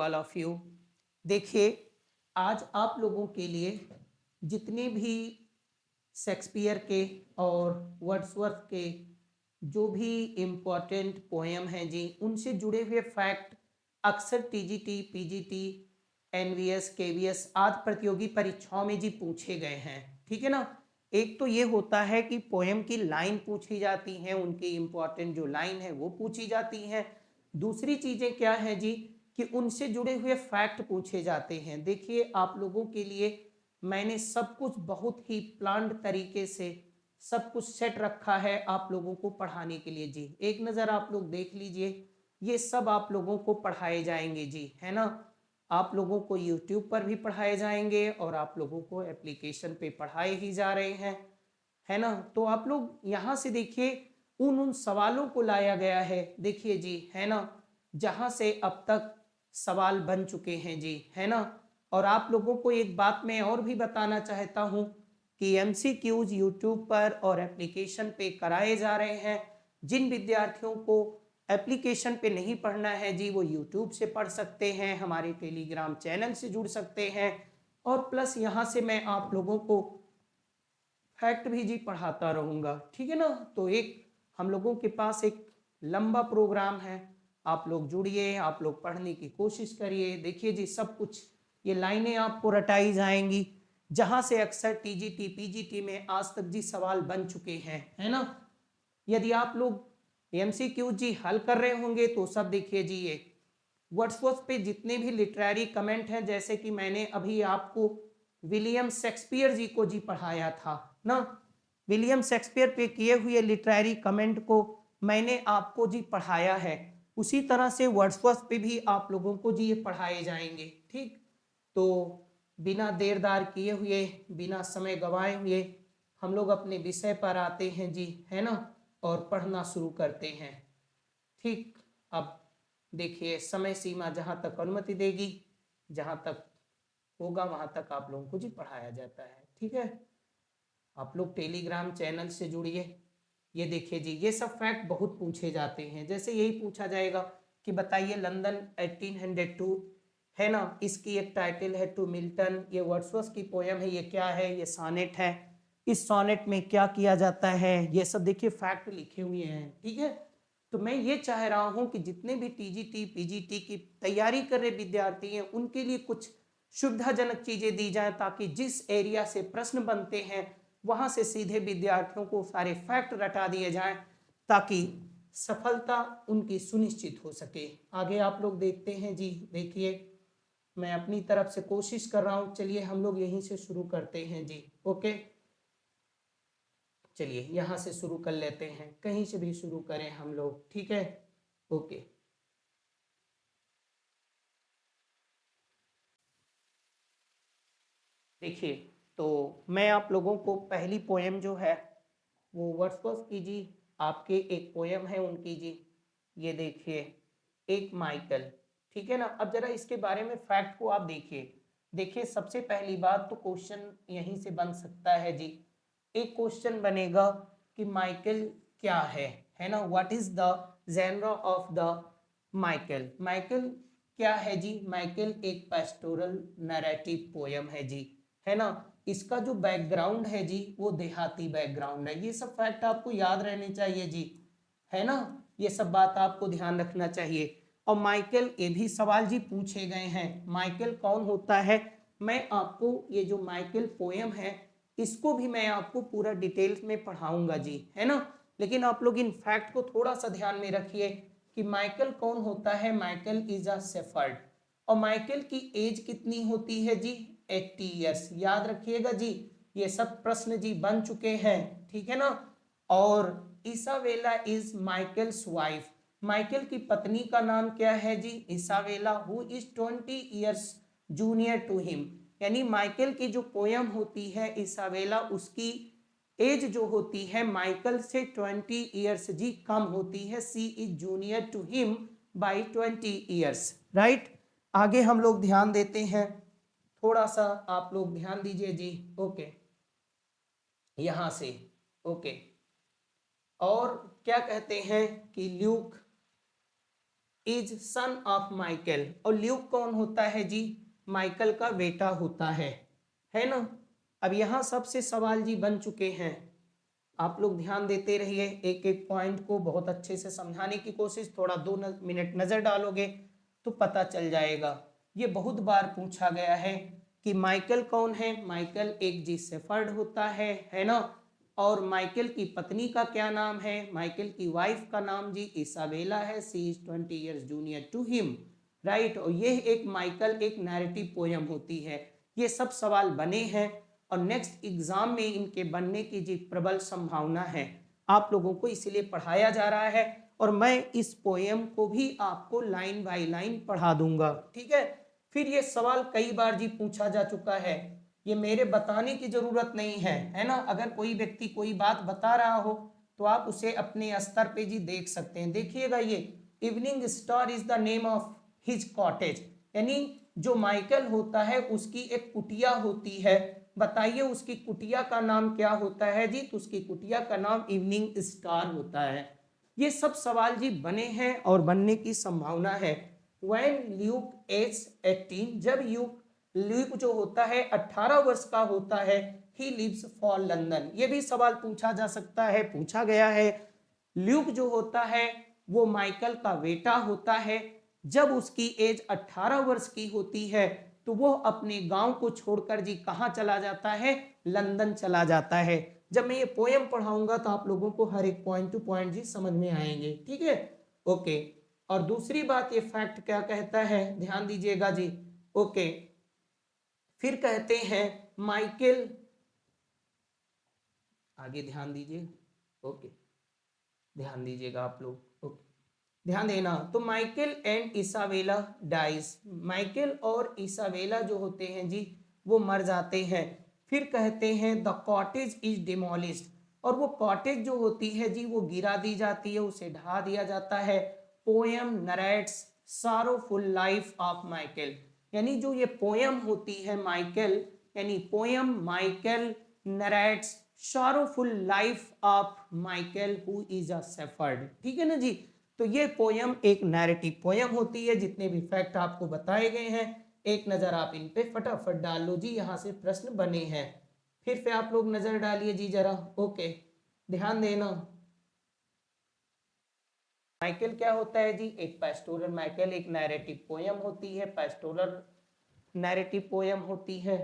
All of you. देखिए, आज आप लोगों के लिए जितने भी शेक्सपियर के और वर्ड्सवर्थ के जो भी इम्पोर्टेंट पोएम हैं जी, उनसे जुड़े हुए फैक्ट अक्सर टीजीटी, पीजीटी, एनवीएस, केवीएस आदि प्रतियोगी परीक्षाओं में जी पूछे गए हैं। ठीक है ना। एक तो ये होता है कि पोएम की लाइन पूछी जाती हैं, उनकी इम्पोर्टेंट जो लाइन है वो पूछी जाती हैं। दूसरी चीजें क्या है जी, कि उनसे जुड़े हुए फैक्ट पूछे जाते हैं। देखिए, आप लोगों के लिए मैंने सब कुछ बहुत ही प्लान्ड तरीके से सब कुछ सेट रखा है आप लोगों को पढ़ाने के लिए जी। एक नज़र आप लोग देख लीजिए, ये सब आप लोगों को पढ़ाए जाएंगे जी, है ना। आप लोगों को YouTube पर भी पढ़ाए जाएंगे और आप लोगों को एप्लीकेशन पे पढ़ाए ही जा रहे हैं, है ना। तो आप लोग यहाँ से देखिए, उन उन सवालों को लाया गया है, देखिए जी, है ना, जहाँ से अब तक सवाल बन चुके हैं जी, है ना। और आप लोगों को एक बात मैं और भी बताना चाहता हूँ कि MCQs यूट्यूब पर और एप्लीकेशन पे कराए जा रहे हैं। जिन विद्यार्थियों को एप्लीकेशन पे नहीं पढ़ना है जी, वो यूट्यूब से पढ़ सकते हैं, हमारे टेलीग्राम चैनल से जुड़ सकते हैं, और प्लस यहाँ से मैं आप लोगों को फैक्ट भी जी पढ़ाता रहूँगा। ठीक है ना। तो एक हम लोगों के पास एक लंबा प्रोग्राम है, आप लोग जुड़िए, आप लोग पढ़ने की कोशिश करिए। देखिए जी, सब कुछ ये लाइनें आपको रटाई जाएंगी जहां से अक्सर टीजीटी, पीजीटी में आज तक जी सवाल बन चुके हैं, है ना। यदि आप लोग MCQ जी हल कर रहे होंगे तो सब देखिए जी, ये वर्ड्सवर्थ पे जितने भी लिटरेरी कमेंट हैं, जैसे कि मैंने अभी आपको विलियम शेक्सपियर जी को जी पढ़ाया था ना, विलियम शेक्सपियर पे किए हुए लिटरेरी कमेंट को मैंने आपको जी पढ़ाया है, उसी तरह से वर्ड्सवर्थ पे भी आप लोगों को जी ये पढ़ाए जाएंगे। ठीक, तो बिना देर दार किए हुए, बिना समय गवाए हुए हम लोग अपने विषय पर आते हैं जी, है ना, और पढ़ना शुरू करते हैं। ठीक, अब देखिए, समय सीमा जहाँ तक अनुमति देगी, जहाँ तक होगा वहाँ तक आप लोगों को जी पढ़ाया जाता है। ठीक है, आप लोग टेलीग्राम चैनल से जुड़िए। ये देखिए जी, ये सब फैक्ट बहुत पूछे जाते हैं। जैसे यही पूछा जाएगा कि बताइए लंदन 1802, है ना, इसकी एक टाइटल है टू मिल्टन, ये वर्ड्सवर्थ की पोयम है, ये क्या है, ये सोनेट है, इस सोनेट में क्या किया जाता है, ये सब देखिए फैक्ट लिखे हुए हैं। ठीक है, तो मैं ये चाह रहा हूँ कि जितने भी टीजीटी, पीजीटी की तैयारी कर रहे विद्यार्थी हैं, उनके लिए कुछ सुविधाजनक चीजें दी जाए, ताकि जिस एरिया से प्रश्न बनते हैं वहां से सीधे विद्यार्थियों को सारे फैक्ट रटा दिए जाएं, ताकि सफलता उनकी सुनिश्चित हो सके। आगे आप लोग देखते हैं जी। देखिए, मैं अपनी तरफ से कोशिश कर रहा हूं, चलिए हम लोग यहीं से शुरू करते हैं जी। ओके, चलिए यहां से शुरू कर लेते हैं, कहीं से भी शुरू करें हम लोग, ठीक है। ओके, देखिए, तो मैं आप लोगों को पहली पोएम जो है वो वर्ड्सवर्थ की जी, आपके एक पोएम है उनकी जी, ये देखिए, एक माइकल। ठीक है ना। अब जरा इसके बारे में फैक्ट को आप देखिए। देखिए, सबसे पहली बात तो क्वेश्चन यहीं से बन सकता है जी। एक क्वेश्चन बनेगा कि माइकल क्या है ना, what is the genre of the Michael. Michael क्या है जी, माइकल एक पेस्टोरल नैरेटिव पोयम है जी, है ना। इसका जो बैकग्राउंड है जी, वो देहाती बैकग्राउंड है। ये सब फैक्ट आपको याद रहने चाहिए जी, है ना। ये सब बात आपको ध्यान रखना चाहिए। और माइकल, ये भी सवाल जी पूछे गए हैं, माइकल कौन होता है। मैं आपको ये जो माइकल पोयम है, इसको भी मैं आपको पूरा डिटेल्स में पढ़ाऊंगा जी, है ना। लेकिन आप लोग इन फैक्ट को थोड़ा सा ध्यान में रखिए कि माइकल कौन होता है। माइकल इज अ शेफर्ड, और माइकल की एज कितनी होती है जी, 80 ईयर्स। याद रखिएगा जी, ये सब प्रश्न जी बन चुके हैं, ठीक है ना। और Isabella is Michael's wife, Michael की पत्नी का नाम क्या है जी, Isabella, who is 20 years junior to him. यानी माइकल की जो पोयम होती है इसाबेला, उसकी एज जो होती है माइकल से 20 ईयर्स जी कम होती है। She is junior to him by 20 years, right. आगे हम लोग ध्यान देते हैं, थोड़ा सा आप लोग ध्यान दीजिए जी। ओके, यहां से ओके, और क्या कहते हैं कि Luke is son of Michael, और ल्यूक कौन होता है जी? माइकल का बेटा होता है ना। अब यहाँ सबसे सवाल जी बन चुके हैं, आप लोग ध्यान देते रहिए, एक एक पॉइंट को बहुत अच्छे से समझाने की कोशिश, थोड़ा 2 मिनट नजर डालोगे तो पता चल जाएगा। ये बहुत बार पूछा गया है कि माइकल कौन है? माइकल एक जी शेफर्ड होता है ना। और माइकल की पत्नी का क्या नाम है? माइकल की वाइफ का नाम जी इसाबेला है। She is 20 years junior to him, right. और ये एक माइकल एक नैरेटिव पोयम होती है। ये सब सवाल बने हैं और नेक्स्ट एग्जाम में इनके बनने की जी प्रबल संभावना है। आप लोगों को इसलिए पढ़ाया जा रहा है और मैं इस पोयम को भी आपको लाइन बाय लाइन पढ़ा दूंगा, ठीक है। फिर ये सवाल कई बार जी पूछा जा चुका है, ये मेरे बताने की जरूरत नहीं है ना। अगर कोई व्यक्ति कोई बात बता रहा हो तो आप उसे अपने स्तर पे जी देख सकते हैं। देखिएगा, ये evening star is the name of his cottage, यानी जो माइकल होता है उसकी एक कुटिया होती है। बताइए उसकी कुटिया का नाम क्या होता है जी? तो उसकी कुटिया का नाम इवनिंग स्टार होता है। ये सब सवाल जी बने हैं और बनने की संभावना है। When ल्यूक एज 18, जब ल्यूक जो होता है 18 वर्ष का होता है, ही लिव्स फॉर लंदन। ये भी सवाल पूछा जा सकता है, पूछा गया है। ल्यूक जो होता है वो माइकल का बेटा होता है। जब उसकी एज 18 वर्ष की होती है तो वो अपने गांव को छोड़कर जी कहाँ चला जाता है? लंदन चला जाता है। जब मैं ये पोयम पढ़ाऊंगा तो आप लोगों को हर एक पॉइंट टू पॉइंट जी समझ में आएंगे, ठीक है, ओके। और दूसरी बात, ये फैक्ट क्या कहता है, ध्यान दीजिएगा जी, ओके। फिर कहते हैं माइकल, आगे ध्यान दीजिए, ओके, ध्यान दीजिएगा आप लोग, ओके, ध्यान देना। तो Michael and Isabella dies, Michael और इसाबेला जो होते हैं जी वो मर जाते हैं। फिर कहते हैं द कॉटेज इज डिमोलिश्ड, और वो कॉटेज जो होती है जी वो गिरा दी जाती है, उसे ढा दिया जाता है। Poem narrates sorrowful life of Michael, यानी जो ये पोयम होती है माइकल, यानी poem Michael narrates sorrowful life of Michael who is a shepherd, ठीक है ना जी। तो ये पोयम एक नैरेटिव पोयम होती है। जितने भी फैक्ट आपको बताए गए हैं एक नजर आप इन पे फटाफट डाल लो जी, यहाँ से प्रश्न बने हैं। फिर से आप लोग नजर डालिए जी जरा, ओके, ध्यान देना। माइकल क्या होता है जी? एक पेस्टोरल, माइकल एक नैरेटिव पोयम होती है, पेस्टोरल नैरेटिव पोयम होती है।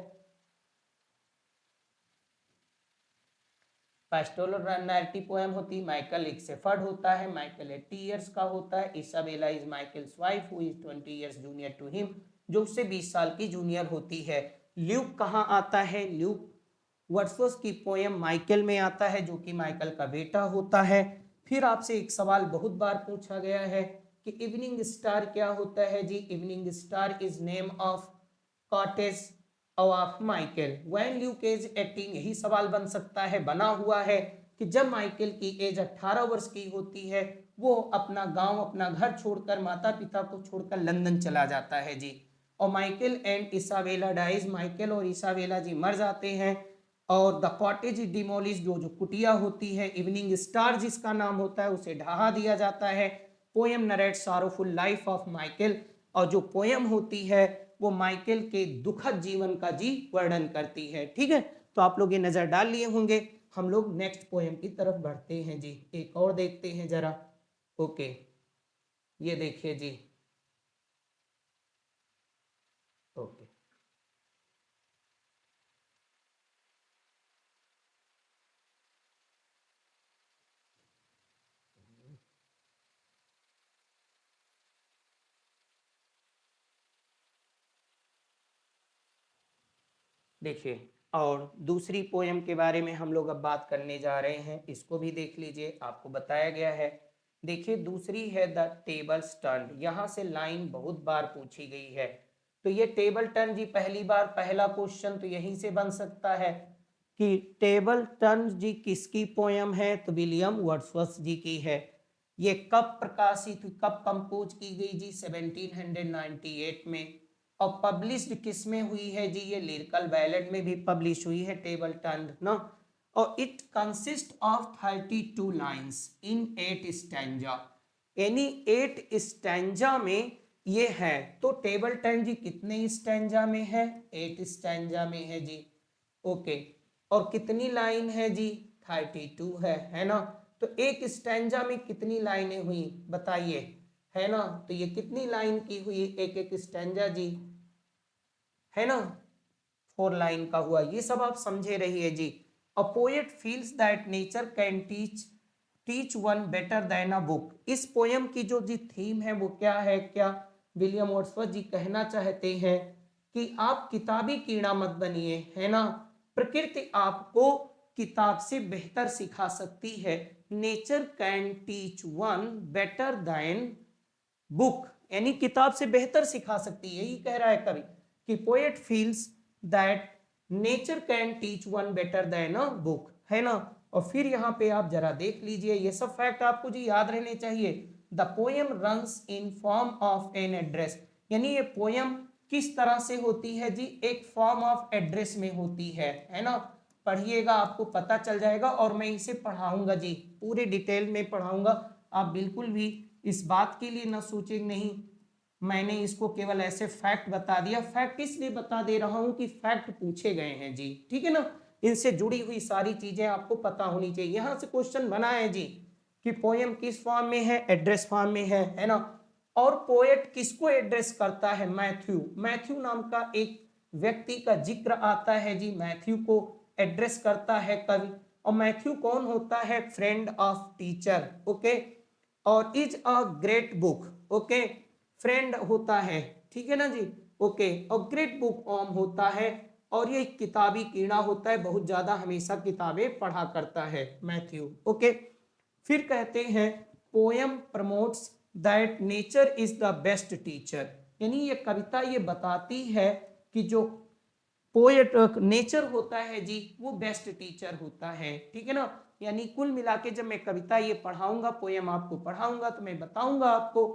पेस्टोरल नैरेटिव पोयम होती है। माइकल एक शेफर्ड होता है, माइकल 80 ईयर्स का होता है। Isabella is Michael's wife who is 20 years junior to him, जो उससे 20 साल की जूनियर होती है। ल्यूक कहाँ आता है? ल्यूक वर्ड्सवर्थ की पोयम माइकल में आता है, जो कि माइकल का बेटा होता है। फिर आपसे एक सवाल बहुत बार पूछा गया है कि इवनिंग स्टार क्या होता है जी? Evening star is name of cottage of Michael when Luke age 18, यही सवाल बन सकता है, बना हुआ है कि जब माइकल की एज 18 वर्ष की होती है वो अपना गांव अपना घर छोड़कर माता पिता को छोड़कर लंदन चला जाता है जी। और Michael and Isabella dies, Michael और इसाबेला जी मर जाते हैं। और द कॉटेज इज डिमोलिश, जो कुटिया होती है, इवनिंग स्टार जिसका नाम होता है उसे ढहा दिया जाता है। Poem narrate sorrowful life of Michael, और जो पोयम होती है वो माइकल के दुखद जीवन का जी वर्णन करती है, ठीक है। तो आप लोग ये नजर डाल लिए होंगे। हम लोग नेक्स्ट पोयम की तरफ बढ़ते हैं जी, एक और देखते हैं जरा, ओके, ये देखिए जी, ओके, देखिए। और दूसरी पोयम के बारे में हम लोग अब बात करने जा रहे हैं, इसको भी देख लीजिए, आपको बताया गया है। देखिए दूसरी है द टेबल टर्न, यहाँ से लाइन बहुत बार पूछी गई है। तो ये टेबल टर्न जी पहली बार पहला क्वेश्चन तो यहीं से बन सकता है कि टेबल टर्न जी किसकी पोयम है? तो विलियम वर्ड्सवर्थ जी की है। ये कब प्रकाशित, कब कंपोज की गई जी? 1798 में। और पब्लिश्ड किस में हुई है जी? ये लिरिकल बैलेड में भी पब्लिश हुई है टेबल टर्न ना। और it consist of 32 lines in 8 stanza, यानी 8 स्टैंजा में ये है। तो टेबल 10 जी कितने स्टैंजा में है? 8 स्टैंजा में है जी। ओके, और कितनी लाइन है जी? 32 है ना। तो एक स्टैंजा में कितनी लाइनें हुई बताइए, है ना। तो ये कितनी लाइन की हुई एक एक स्टैंजा जी, है ना, 4 लाइन का हुआ। ये सब आप समझे रहिए जी। A poet feels that nature can teach one better than a book. इस पोयम की जो जी थीम है वो क्या है? क्या विलियम वर्ड्सवर्थ जी कहना चाहते हैं कि आप किताबी कीड़ा मत बनिए, है ना। प्रकृति आपको किताब से बेहतर सिखा सकती है। Nature can teach one better then book, यानी किताब से बेहतर सिखा सकती है। यही कह रहा है कवि कि poet feels that nature can teach one better than a book, है ना। और फिर यहाँ पे आप जरा देख लीजिए, ये सब फैक्ट आपको जी याद रहने चाहिए। The poem runs in form of an address, यानी ये पोएम किस तरह से होती है जी? एक फॉर्म ऑफ एड्रेस में होती है ना। पढ़िएगा, आपको पता चल जाएगा। और मैं इसे पढ़ाऊंगा जी, पूरे डिटेल में पढ़ाऊंगा। आप बिल्कुल भी इस बात के लिए ना सोचें नहीं मैंने इसको केवल ऐसे फैक्ट बता दिया। फैक्ट इसलिए बता दे रहा हूं कि फैक्ट पूछे गए हैं जी, ठीक है ना। इनसे जुड़ी हुई सारी चीजें आपको पता होनी चाहिए। यहां से क्वेश्चन बना है जी कि पोएम किस फॉर्म में है? एड्रेस फॉर्म में है ना। और पोएट किसको एड्रेस करता है? मैथ्यू। मैथ्यू नाम का एक व्यक्ति का जिक्र आता है जी, मैथ्यू को एड्रेस करता है कवि। और मैथ्यू कौन होता है? Friend of teacher, okay. और is a great book, okay, friend होता है, ठीक है ना जी, ओके। और ग्रेट बुक ऑम होता है, और ये किताबी कीड़ा होता है, बहुत ज्यादा हमेशा किताबें पढ़ा करता है मैथ्यू, ओके। फिर कहते हैं poem promotes that nature is the best teacher, यानी ये कविता ये बताती है कि जो पोएट नेचर होता है जी वो बेस्ट टीचर होता है, ठीक है ना। यानी कुल मिला के जब मैं कविता ये पढ़ाऊंगा, पोएम आपको पढ़ाऊंगा, तो मैं बताऊंगा आपको,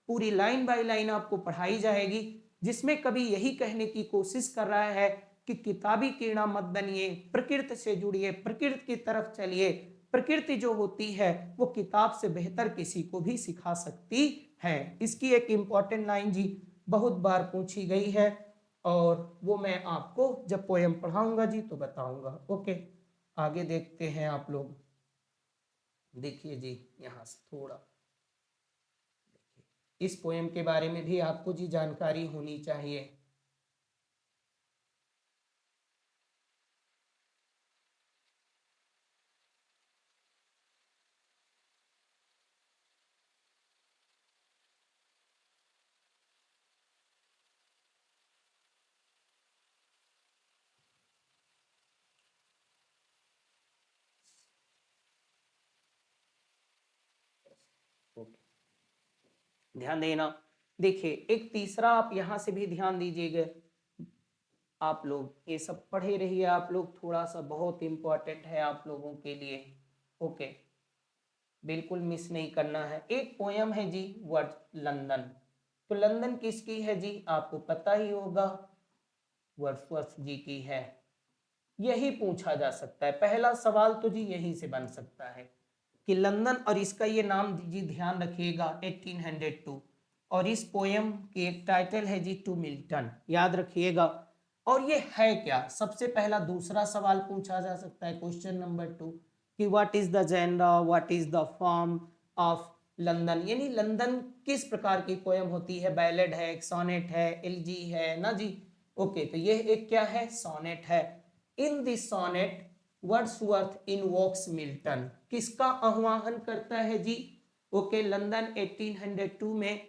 पूरी लाइन बाय लाइन आपको पढ़ाई जाएगी, जिसमें कभी यही कहने की कोशिश कर रहा है कि किताबी कीड़ा मत बनिए, प्रकृति से जुड़िए, प्रकृति की तरफ चलिए। प्रकृति जो होती है वो किताब से बेहतर किसी को भी सिखा सकती है। इसकी एक इंपॉर्टेंट लाइन जी बहुत बार पूछी गई है, और वो मैं आपको जब पोएम पढ़ाऊंगा जी तो बताऊंगा, ओके। आगे देखते हैं आप लोग, देखिए जी यहाँ से थोड़ा इस पोएम के बारे में भी आपको जी जानकारी होनी चाहिए। ओके, ध्यान देना। देखिए एक तीसरा आप यहाँ से भी ध्यान दीजिएगा। आप लोग ये सब पढ़े रहिए, आप लोग थोड़ा सा बहुत इंपॉर्टेंट है आप लोगों के लिए, ओके, बिल्कुल मिस नहीं करना है। एक पोयम है जी वर्ड लंदन। तो लंदन किसकी है जी? आपको पता ही होगा, वर्ड्सवर्थ जी की है। यही पूछा जा सकता है, पहला सवाल तो जी यही से बन सकता है कि लंदन, और इसका ये नाम जी ध्यान रखिएगा 1802। और इस पोयम की एक टाइटल है जी टू मिल्टन, याद रखिएगा। और ये है क्या? सबसे पहला दूसरा सवाल पूछा जा सकता है, क्वेश्चन नंबर 2, कि what is the genre, what is the form of London, यानी लंदन किस प्रकार की पोयम होती है? बैलेड है, एक सोनेट है, एलिजी है ना जी, ओके। तो ये एक क्या है? सोनेट है। In this sonnet Wordsworth invokes Milton, किसका आह्वान करता है जी? ओके, लंदन 1802 में,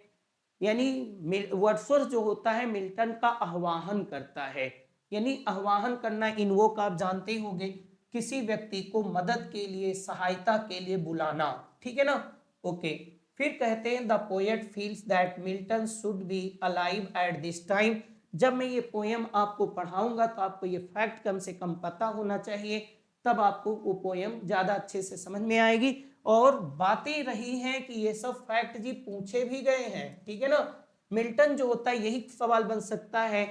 यानी वर्ड्सवर्थ जो होता है मिल्टन का आह्वान करता है। यानी आह्वान करना, इनवोक आप जानते होंगे, किसी व्यक्ति को मदद के लिए, सहायता के लिए बुलाना, ठीक है ना, ओके। फिर कहते हैं the poet feels that Milton should be alive at this time. जब मैं ये पोयम आपको पढ़ाऊंगा तो आपको ये फैक्ट कम से कम पता होना चाहिए, तब आपको वो पोयम ज्यादा अच्छे से समझ में आएगी। और बातें रही हैं कि ये सब फैक्ट जी पूछे भी गए हैं, ठीक है ना। मिल्टन जो होता है, यही सवाल बन सकता है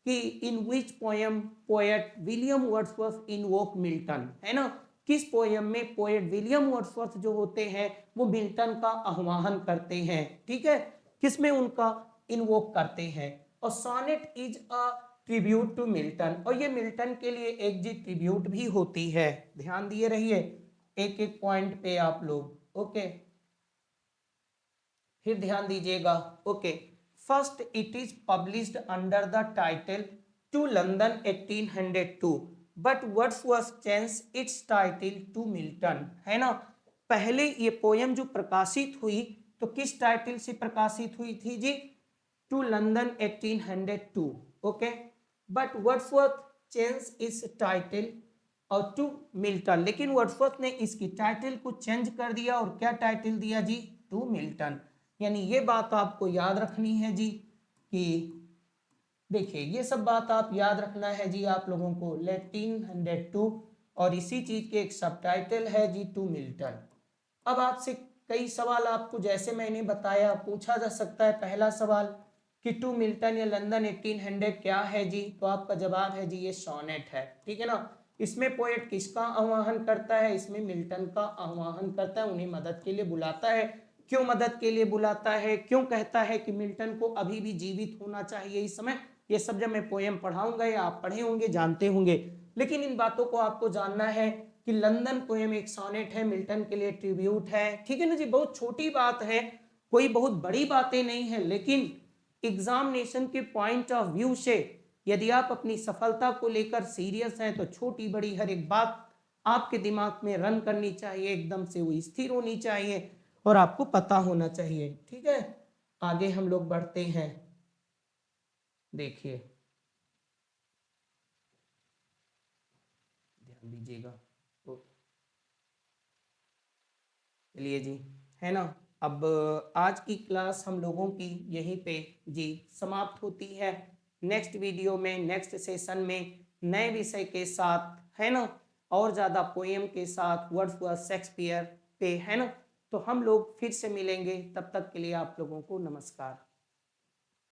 कि in which poem poet William Wordsworth invoke Milton, है ना। किस पोयम में पोएट विलियम वर्ड्सवर्थ जो होते हैं वो मिल्टन का आह्वान करते हैं, ठीक है, किसमें उनका इन्वोक करते हैं। और sonnet is a tribute to Milton, और ये मिल्टन के लिए एक जी ट्रिब्यूट भी होती है। ध्यान दिए रहिए एक एक पॉइंट पे आप लोग, ओके, फिर ध्यान दीजिएगा, okay. First it is published under the title to London 1802, but Wordsworth changed its title to Milton, है ना। पहले ये पोयम जो प्रकाशित हुई तो किस टाइटल से प्रकाशित हुई थी जी, to London 1802, okay, but Wordsworth change इस टाइटल और टू मिल्टन, लेकिन वर्ड्सवर्थ ने इसकी टाइटल को चेंज कर दिया और क्या टाइटल दिया जी, टू मिल्टन। यानी ये बात आपको याद रखनी है जी कि देखिए ये सब बात आप याद रखना है जी आप लोगों को, 1802 और इसी चीज के एक सबटाइटल है जी टू मिल्टन। अब आपसे कई सवाल आपको जैसे मैंने बताया पूछा जा सकता है। पहला सवाल कि टू मिल्टन या लंदन 1800 क्या है जी, तो आपका जवाब है जी ये सोनेट है, ठीक है ना। इसमें पोएट किसका आह्वान करता है, इसमें मिल्टन का आह्वान करता है, उन्हें मदद के लिए बुलाता है। क्यों मदद के लिए बुलाता है, क्यों कहता है कि मिल्टन को अभी भी जीवित होना चाहिए इस समय, ये सब जब मैं पोएम पढ़ाऊंगा या आप पढ़े होंगे जानते होंगे। लेकिन इन बातों को आपको जानना है कि लंदन पोएम एक सोनेट है, मिल्टन के लिए ट्रिब्यूट है, ठीक है ना जी। बहुत छोटी बात है, कोई बहुत बड़ी बातें नहीं है, लेकिन एग्जामिनेशन के पॉइंट ऑफ व्यू से यदि आप अपनी सफलता को लेकर सीरियस हैं तो छोटी बड़ी हर एक बात आपके दिमाग में रन करनी चाहिए, एकदम से वो स्थिर होनी चाहिए और आपको पता होना चाहिए, ठीक है। आगे हम लोग बढ़ते हैं, देखिए ध्यान दीजिएगा, तो चलिए जी, है ना। अब आज की क्लास हम लोगों की यहीं पे जी समाप्त होती है। नेक्स्ट वीडियो में नेक्स्ट सेशन में नए विषय के साथ, है ना, और ज़्यादा पोएम के साथ वर्ड्सवर्थ शेक्सपियर पे, है ना। तो हम लोग फिर से मिलेंगे, तब तक के लिए आप लोगों को नमस्कार।